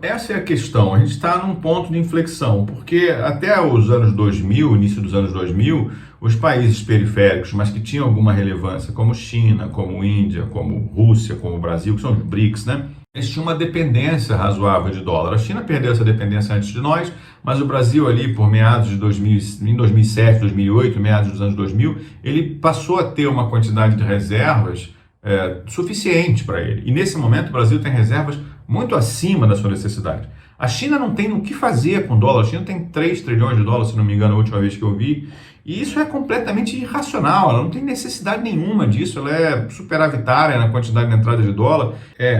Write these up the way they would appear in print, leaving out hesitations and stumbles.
Essa é a questão. A gente está num ponto de inflexão, porque até os anos 2000, início dos anos 2000, os países periféricos, mas que tinham alguma relevância, como China, como Índia, como Rússia, como Brasil, que são os BRICS, né? Eles tinham uma dependência razoável de dólar. A China perdeu essa dependência antes de nós, mas o Brasil ali, por meados de 2000, em 2007, 2008, meados dos anos 2000, ele passou a ter uma quantidade de reservas suficiente para ele. E nesse momento o Brasil tem reservas muito acima da sua necessidade. A China não tem o que fazer com dólar. A China tem 3 trilhões de dólares, se não me engano, a última vez que eu vi. E isso é completamente irracional. Ela não tem necessidade nenhuma disso. Ela é superavitária na quantidade de entrada de dólar.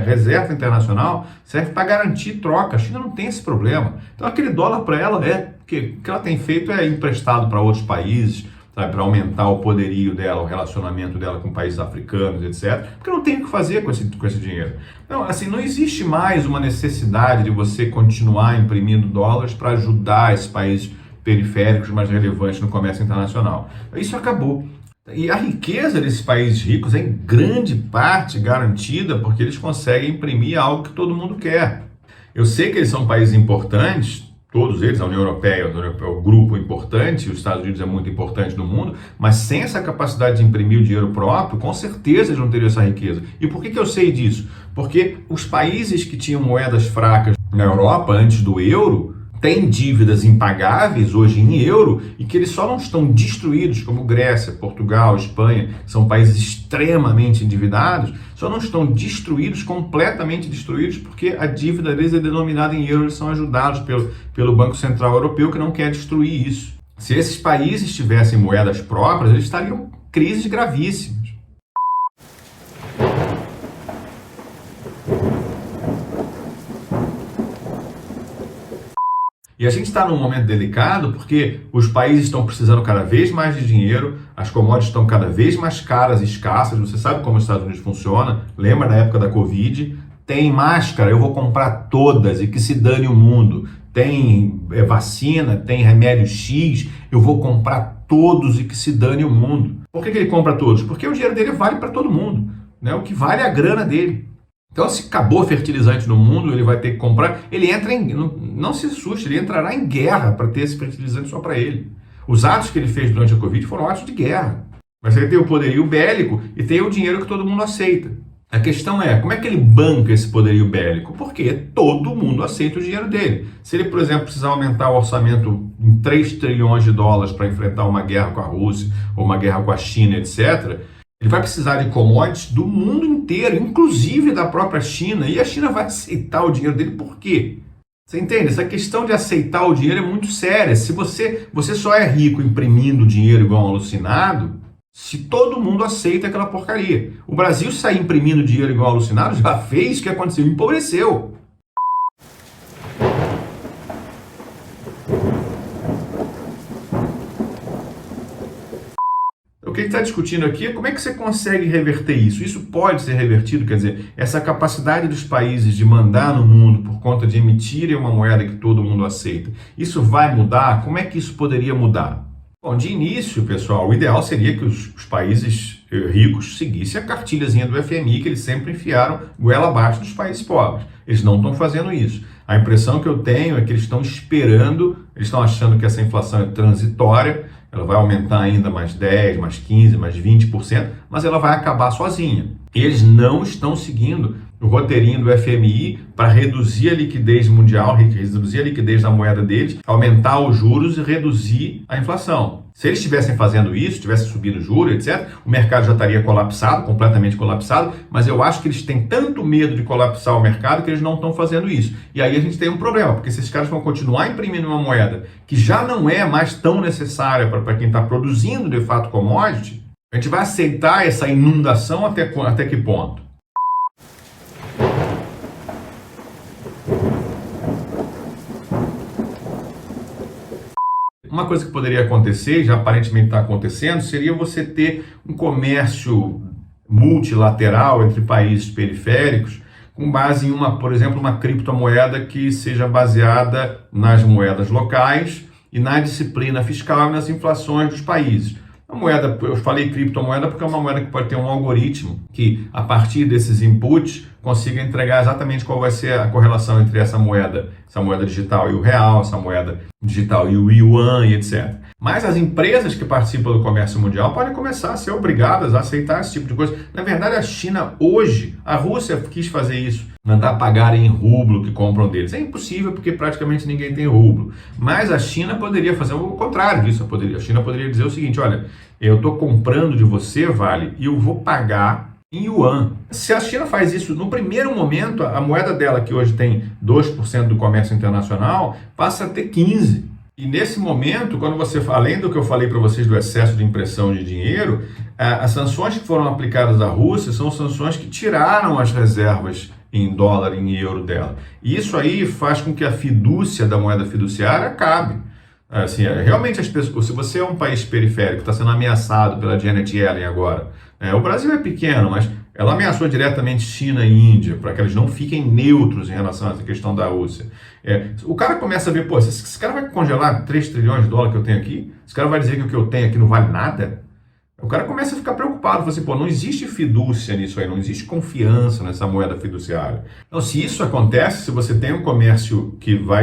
Reserva internacional, serve para garantir troca. A China não tem esse problema. Então aquele dólar para ela o que ela tem feito é emprestado para outros países, para aumentar o poderio dela, o relacionamento dela com países africanos, etc. Porque não tem o que fazer com esse dinheiro. Então, assim, não existe mais uma necessidade de você continuar imprimindo dólares para ajudar esses países periféricos mais relevantes no comércio internacional. Isso acabou. E a riqueza desses países ricos é em grande parte garantida porque eles conseguem imprimir algo que todo mundo quer. Eu sei que eles são países importantes, todos eles, a União Europeia é o grupo importante, os Estados Unidos é muito importante no mundo, mas sem essa capacidade de imprimir o dinheiro próprio, com certeza eles não teriam essa riqueza. E por que eu sei disso? Porque os países que tinham moedas fracas na Europa antes do euro têm dívidas impagáveis hoje em euro e que eles só não estão destruídos, como Grécia, Portugal, Espanha, que são países extremamente endividados, só não estão destruídos, completamente destruídos, porque a dívida deles é denominada em euro, eles são ajudados pelo Banco Central Europeu, que não quer destruir isso. Se esses países tivessem moedas próprias, eles estariam em crises gravíssimas. E a gente está num momento delicado porque os países estão precisando cada vez mais de dinheiro, as commodities estão cada vez mais caras e escassas. Você sabe como os Estados Unidos funciona? Lembra da época da Covid? Tem máscara, eu vou comprar todas e que se dane o mundo. Tem vacina, tem remédio X, eu vou comprar todos e que se dane o mundo. Por que ele compra todos? Porque o dinheiro dele vale para todo mundo, né? O que vale é a grana dele. Então, se acabou fertilizante no mundo, ele vai ter que comprar. Ele entra em. Não se assuste, ele entrará em guerra para ter esse fertilizante só para ele. Os atos que ele fez durante a Covid foram atos de guerra. Mas ele tem o poderio bélico e tem o dinheiro que todo mundo aceita. A questão é, como é que ele banca esse poderio bélico? Porque todo mundo aceita o dinheiro dele. Se ele, por exemplo, precisar aumentar o orçamento em 3 trilhões de dólares para enfrentar uma guerra com a Rússia ou uma guerra com a China, etc., ele vai precisar de commodities do mundo inteiro, inclusive da própria China, e a China vai aceitar o dinheiro dele por quê? Você entende? Essa questão de aceitar o dinheiro é muito séria. Se você só é rico imprimindo dinheiro igual um alucinado, se todo mundo aceita aquela porcaria. O Brasil sair imprimindo dinheiro igual um alucinado já fez o que aconteceu, empobreceu. O que está discutindo aqui é como é que você consegue reverter isso. Isso pode ser revertido, quer dizer, essa capacidade dos países de mandar no mundo por conta de emitirem uma moeda que todo mundo aceita. Isso vai mudar? Como é que isso poderia mudar? Bom, de início, pessoal, o ideal seria que os países ricos seguissem a cartilhazinha do FMI que eles sempre enfiaram goela abaixo dos países pobres. Eles não estão fazendo isso. A impressão que eu tenho é que eles estão esperando, eles estão achando que essa inflação é transitória, ela vai aumentar ainda mais 10, mais 15, mais 20%, mas ela vai acabar sozinha. Eles não estão seguindo o roteirinho do FMI para reduzir a liquidez mundial, reduzir a liquidez da moeda deles, aumentar os juros e reduzir a inflação. Se eles estivessem fazendo isso, tivessem subido o juro, etc., o mercado já estaria colapsado, completamente colapsado, mas eu acho que eles têm tanto medo de colapsar o mercado que eles não estão fazendo isso. E aí a gente tem um problema, porque se esses caras vão continuar imprimindo uma moeda que já não é mais tão necessária para quem está produzindo, de fato, commodity, a gente vai aceitar essa inundação até que ponto? Uma coisa que poderia acontecer, já aparentemente está acontecendo, seria você ter um comércio multilateral entre países periféricos com base em por exemplo, uma criptomoeda que seja baseada nas moedas locais e na disciplina fiscal e nas inflações dos países. A moeda, eu falei criptomoeda porque é uma moeda que pode ter um algoritmo que, a partir desses inputs, consiga entregar exatamente qual vai ser a correlação entre essa moeda digital e o real, essa moeda digital e o yuan e etc. Mas as empresas que participam do comércio mundial podem começar a ser obrigadas a aceitar esse tipo de coisa. Na verdade, a China hoje, a Rússia quis fazer isso, mandar pagarem em rublo que compram deles. É impossível porque praticamente ninguém tem rublo. Mas a China poderia fazer o contrário disso. A China poderia dizer o seguinte, olha, eu estou comprando de você, Vale, e eu vou pagar em yuan. Se a China faz isso no primeiro momento, a moeda dela, que hoje tem 2% do comércio internacional, passa a ter 15%. E nesse momento, quando você, além do que eu falei para vocês do excesso de impressão de dinheiro, as sanções que foram aplicadas à Rússia são sanções que tiraram as reservas em dólar, em euro dela. E isso aí faz com que a fidúcia da moeda fiduciária acabe. Assim, realmente, as pessoas, se você é um país periférico, está sendo ameaçado pela Janet Yellen agora, o Brasil é pequeno, mas ela ameaçou diretamente China e Índia, para que eles não fiquem neutros em relação a essa questão da Rússia. O cara começa a ver, pô, esse cara vai congelar 3 trilhões de dólares que eu tenho aqui? Esse cara vai dizer que o que eu tenho aqui não vale nada? O cara começa a ficar preocupado, fala assim, pô, não existe fidúcia nisso aí, não existe confiança nessa moeda fiduciária. Então, se isso acontece, se você tem um comércio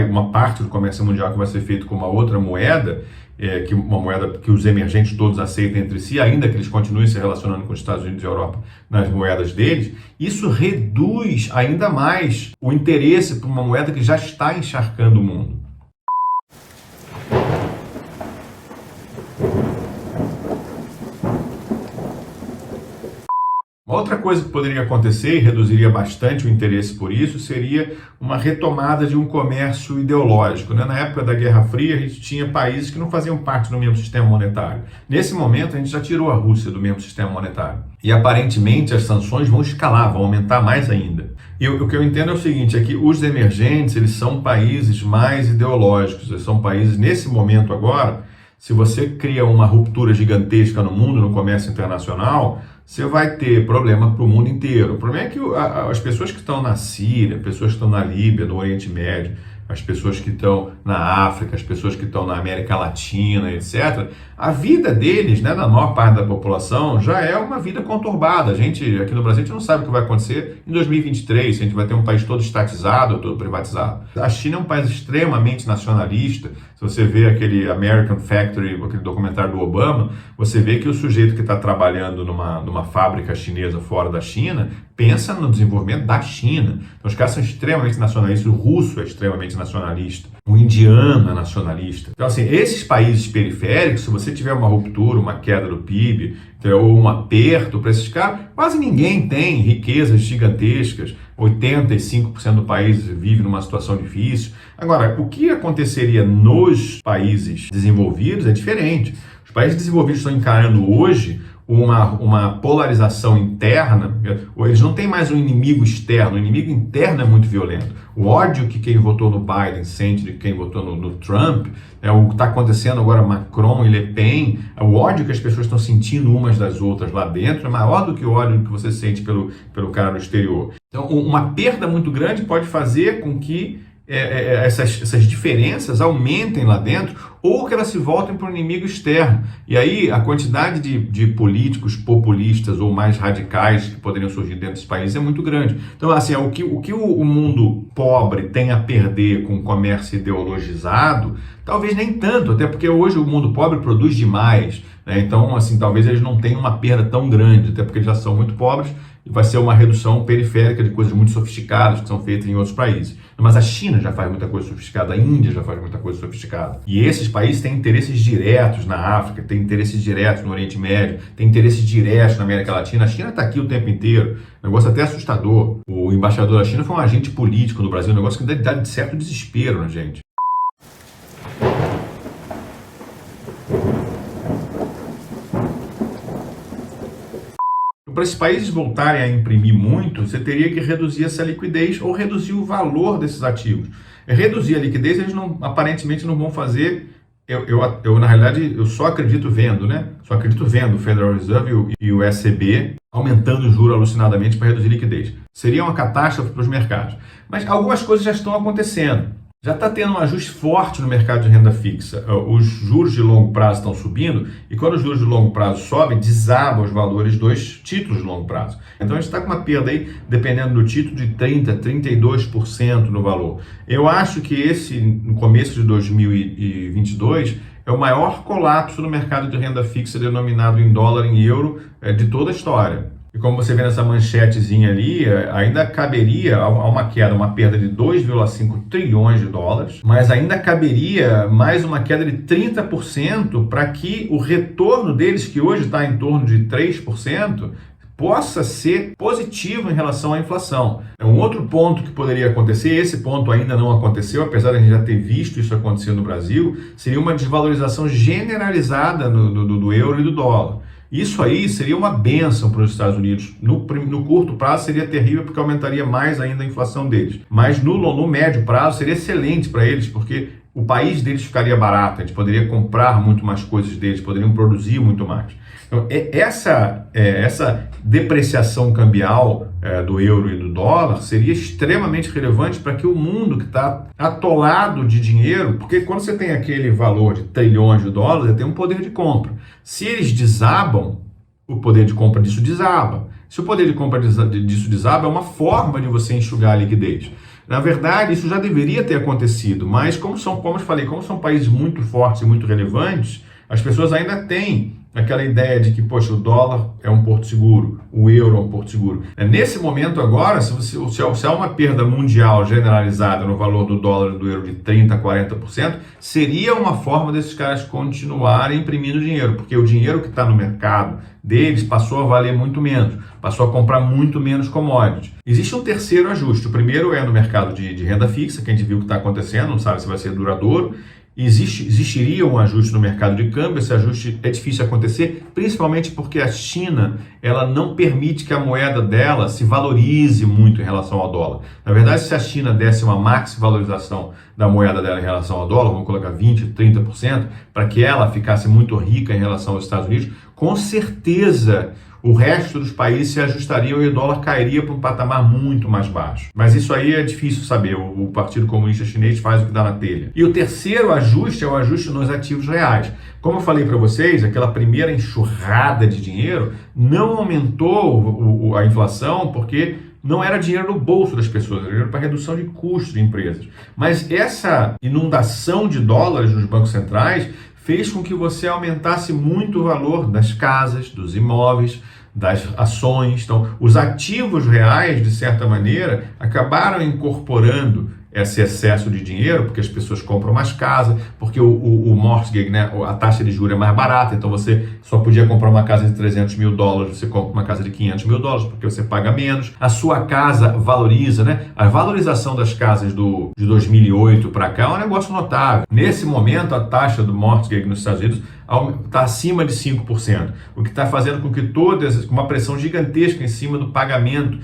uma parte do comércio mundial que vai ser feito com uma outra moeda, uma moeda que os emergentes todos aceitem entre si, ainda que eles continuem se relacionando com os Estados Unidos e a Europa nas moedas deles, isso reduz ainda mais o interesse por uma moeda que já está encharcando o mundo. Uma outra coisa que poderia acontecer e reduziria bastante o interesse por isso seria uma retomada de um comércio ideológico. Na época da Guerra Fria, a gente tinha países que não faziam parte do mesmo sistema monetário. Nesse momento, a gente já tirou a Rússia do mesmo sistema monetário. E aparentemente as sanções vão escalar, vão aumentar mais ainda. E o que eu entendo é o seguinte, é que os emergentes, eles são países mais ideológicos, eles são países, nesse momento agora, se você cria uma ruptura gigantesca no mundo, no comércio internacional, você vai ter problema para o mundo inteiro. O problema é que as pessoas que estão na Síria, pessoas que estão na Líbia, no Oriente Médio, as pessoas que estão na África, as pessoas que estão na América Latina, etc., a vida deles, da maior parte da população, já é uma vida conturbada. A gente, aqui no Brasil, a gente não sabe o que vai acontecer em 2023, se a gente vai ter um país todo estatizado ou todo privatizado. A China é um país extremamente nacionalista. Se você vê aquele American Factory, aquele documentário do Obama, você vê que o sujeito que está trabalhando numa fábrica chinesa fora da China pensa no desenvolvimento da China. Então, os caras são extremamente nacionalistas. O russo é extremamente nacionalista. O indiano é nacionalista. Então, assim, esses países periféricos, se você tiver uma ruptura, uma queda do PIB, ou um aperto para esses caras, quase ninguém tem riquezas gigantescas. 85% do país vive numa situação difícil. Agora, o que aconteceria nos países desenvolvidos é diferente. Os países desenvolvidos estão encarando hoje uma polarização interna, eles não têm mais um inimigo externo, o inimigo interno é muito violento. O ódio que quem votou no Biden sente de quem votou no Trump, o que está acontecendo agora Macron e Le Pen, o ódio que as pessoas estão sentindo umas das outras lá dentro é maior do que o ódio que você sente pelo cara no exterior. Então, uma perda muito grande pode fazer com que essas diferenças aumentem lá dentro ou que elas se voltem para o inimigo externo. E aí a quantidade de políticos populistas ou mais radicais que poderiam surgir dentro desse país é muito grande. Então, assim, o que o mundo pobre tem a perder com o comércio ideologizado, talvez nem tanto, até porque hoje o mundo pobre produz demais, Então, assim, talvez eles não tenham uma perda tão grande, até porque eles já são muito pobres, e vai ser uma redução periférica de coisas muito sofisticadas que são feitas em outros países. Mas a China já faz muita coisa sofisticada, a Índia já faz muita coisa sofisticada. E esses países têm interesses diretos na África, têm interesses diretos no Oriente Médio, têm interesses diretos na América Latina. A China está aqui o tempo inteiro, negócio até assustador. O embaixador da China foi um agente político no Brasil, um negócio que dá de certo desespero na gente. Para esses países voltarem a imprimir muito, você teria que reduzir essa liquidez ou reduzir o valor desses ativos. Reduzir a liquidez, eles aparentemente não vão fazer. Na realidade, eu só acredito vendo, Só acredito vendo o Federal Reserve e o ECB aumentando o juro alucinadamente para reduzir liquidez. Seria uma catástrofe para os mercados. Mas algumas coisas já estão acontecendo. Já está tendo um ajuste forte no mercado de renda fixa. Os juros de longo prazo estão subindo e quando os juros de longo prazo sobem, desaba os valores dos títulos de longo prazo. Então a gente está com uma perda aí, dependendo do título, de 30%, 32% no valor. Eu acho que esse, no começo de 2022, é o maior colapso no mercado de renda fixa denominado em dólar, em euro, de toda a história. E como você vê nessa manchetezinha ali, ainda caberia a uma queda, uma perda de 2,5 trilhões de dólares, mas ainda caberia mais uma queda de 30% para que o retorno deles, que hoje está em torno de 3%, possa ser positivo em relação à inflação. Um outro ponto que poderia acontecer, esse ponto ainda não aconteceu, apesar de a gente já ter visto isso acontecer no Brasil, seria uma desvalorização generalizada do euro e do dólar. Isso aí seria uma bênção para os Estados Unidos. No curto prazo seria terrível porque aumentaria mais ainda a inflação deles. Mas no médio prazo seria excelente para eles, porque o país deles ficaria barato, a gente poderia comprar muito mais coisas deles, poderiam produzir muito mais. Então, essa depreciação cambial do euro e do dólar seria extremamente relevante para que o mundo que está atolado de dinheiro, porque quando você tem aquele valor de trilhões de dólares, você tem um poder de compra. Se eles desabam, o poder de compra disso desaba. Se o poder de compra disso desaba, é uma forma de você enxugar a liquidez. Na verdade, isso já deveria ter acontecido, mas como eu falei, como são países muito fortes e muito relevantes, as pessoas ainda têm aquela ideia de que, poxa, o dólar é um porto seguro, o euro é um porto seguro. Nesse momento agora, se há uma perda mundial generalizada no valor do dólar e do euro de 30%, 40%, seria uma forma desses caras continuarem imprimindo dinheiro, porque o dinheiro que está no mercado deles passou a valer muito menos, passou a comprar muito menos commodities. Existe um terceiro ajuste. O primeiro é no mercado de renda fixa, que a gente viu que está acontecendo, não sabe se vai ser duradouro. Existiria um ajuste no mercado de câmbio, esse ajuste é difícil acontecer, principalmente porque a China ela não permite que a moeda dela se valorize muito em relação ao dólar. Na verdade, se a China desse uma maxi valorização da moeda dela em relação ao dólar, vamos colocar 20%, 30%, para que ela ficasse muito rica em relação aos Estados Unidos, com certeza o resto dos países se ajustariam e o dólar cairia para um patamar muito mais baixo. Mas isso aí é difícil saber. O Partido Comunista Chinês faz o que dá na telha. E o terceiro ajuste é o ajuste nos ativos reais. Como eu falei para vocês, aquela primeira enxurrada de dinheiro não aumentou a inflação porque não era dinheiro no bolso das pessoas, era dinheiro para redução de custos de empresas. Mas essa inundação de dólares nos bancos centrais fez com que você aumentasse muito o valor das casas, dos imóveis, das ações. Então, os ativos reais, de certa maneira, acabaram incorporando esse excesso de dinheiro, porque as pessoas compram mais casa, porque o mortgage, né, a taxa de juros é mais barata, então você só podia comprar uma casa de 300 mil dólares, você compra uma casa de 500 mil dólares, porque você paga menos, a sua casa valoriza, né? A valorização das casas de 2008 para cá é um negócio notável. Nesse momento, a taxa do mortgage nos Estados Unidos está acima de 5%, o que está fazendo com que uma pressão gigantesca em cima do pagamento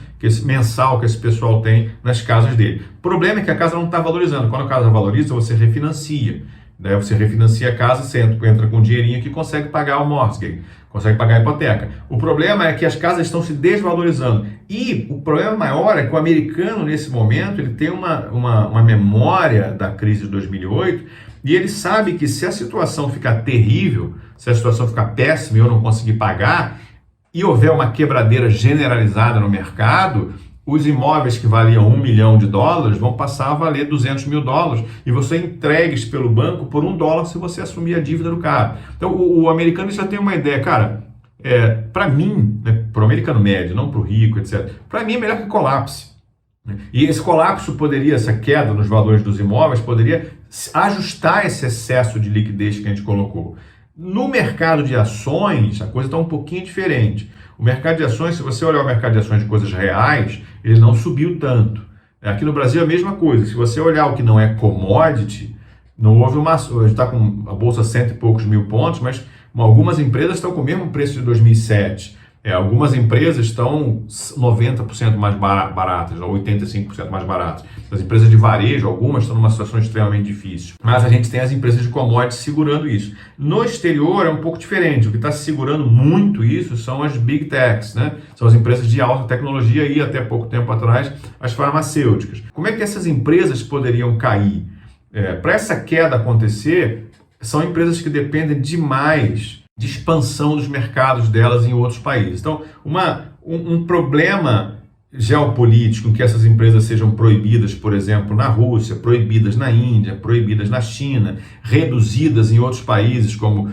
mensal que esse pessoal tem nas casas dele. O problema é que a casa não está valorizando. Quando a casa valoriza, você refinancia. Né? Você refinancia a casa, você entra com um dinheirinho que consegue pagar o mortgage, consegue pagar a hipoteca. O problema é que as casas estão se desvalorizando. E o problema maior é que o americano, nesse momento, ele tem uma memória da crise de 2008 e ele sabe que se a situação ficar terrível, se a situação ficar péssima e eu não conseguir pagar, e houver uma quebradeira generalizada no mercado, os imóveis que valiam $1 milhão vão passar a valer 200 mil dólares e você entregues pelo banco por $1 se você assumir a dívida do cara. Então o americano já tem uma ideia, cara, para mim, né, para o americano médio, não para o rico, etc., para mim é melhor que colapse. E esse colapso essa queda nos valores dos imóveis poderia ajustar esse excesso de liquidez que a gente colocou. No mercado de ações, a coisa está um pouquinho diferente. O mercado de ações, se você olhar o mercado de ações de coisas reais, ele não subiu tanto. Aqui no Brasil é a mesma coisa. Se você olhar o que não é commodity, não houve a gente está com a bolsa 100 e poucos mil pontos, mas algumas empresas estão com o mesmo preço de 2007. Algumas empresas estão 90% mais baratas, ou 85% mais baratas. As empresas de varejo, algumas estão numa situação extremamente difícil. Mas a gente tem as empresas de commodities segurando isso. No exterior é um pouco diferente. O que está segurando muito isso são as big techs, né? São as empresas de alta tecnologia e até pouco tempo atrás as farmacêuticas. Como é que essas empresas poderiam cair? Para essa queda acontecer, são empresas que dependem demais de expansão dos mercados delas em outros países. Então, um problema geopolítico em que essas empresas sejam proibidas, por exemplo, na Rússia, proibidas na Índia, proibidas na China, reduzidas em outros países como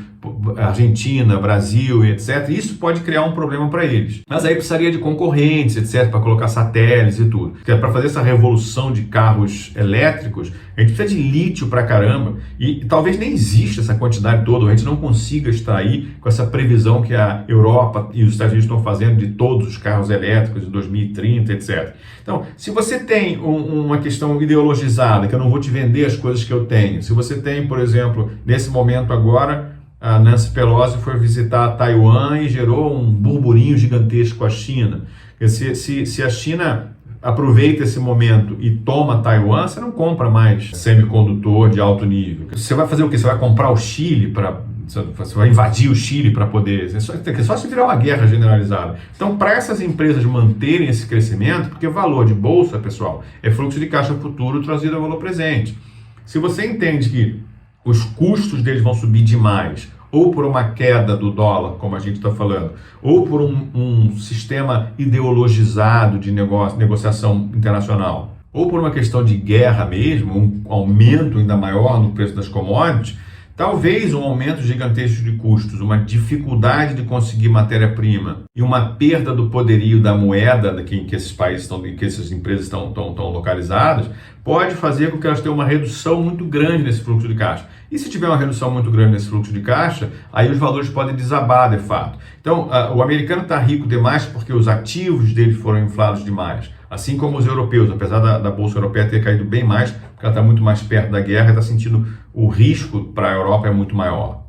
Argentina, Brasil e etc. Isso pode criar um problema para eles. Mas aí precisaria de concorrentes, etc., para colocar satélites e tudo. Porque para fazer essa revolução de carros elétricos, a gente precisa de lítio para caramba. E talvez nem exista essa quantidade toda, a gente não consiga extrair com essa previsão que a Europa e os Estados Unidos estão fazendo de todos os carros elétricos em 2030, etc. Então, se você tem uma questão ideologizada, que eu não vou te vender as coisas que eu tenho, se você tem, por exemplo, nesse momento agora, a Nancy Pelosi foi visitar Taiwan e gerou um burburinho gigantesco com a China. Se a China aproveita esse momento e toma Taiwan, você não compra mais semicondutor de alto nível. Você vai fazer o quê? Você vai comprar o Chile você vai invadir o Chile para poder... É só se virar uma guerra generalizada. Então, para essas empresas manterem esse crescimento, porque valor de bolsa, pessoal, é fluxo de caixa futuro trazido a valor presente. Se você entende que os custos deles vão subir demais, ou por uma queda do dólar, como a gente está falando, ou por um sistema ideologizado de negociação internacional, ou por uma questão de guerra mesmo, um aumento ainda maior no preço das commodities, talvez um aumento gigantesco de custos, uma dificuldade de conseguir matéria-prima e uma perda do poderio da moeda que esses países estão, que essas empresas estão localizadas, pode fazer com que elas tenham uma redução muito grande nesse fluxo de caixa. E se tiver uma redução muito grande nesse fluxo de caixa, aí os valores podem desabar de fato. Então, o americano está rico demais porque os ativos dele foram inflados demais. Assim como os europeus, apesar da Bolsa Europeia ter caído bem mais, porque ela está muito mais perto da guerra e está sentindo o risco para a Europa é muito maior.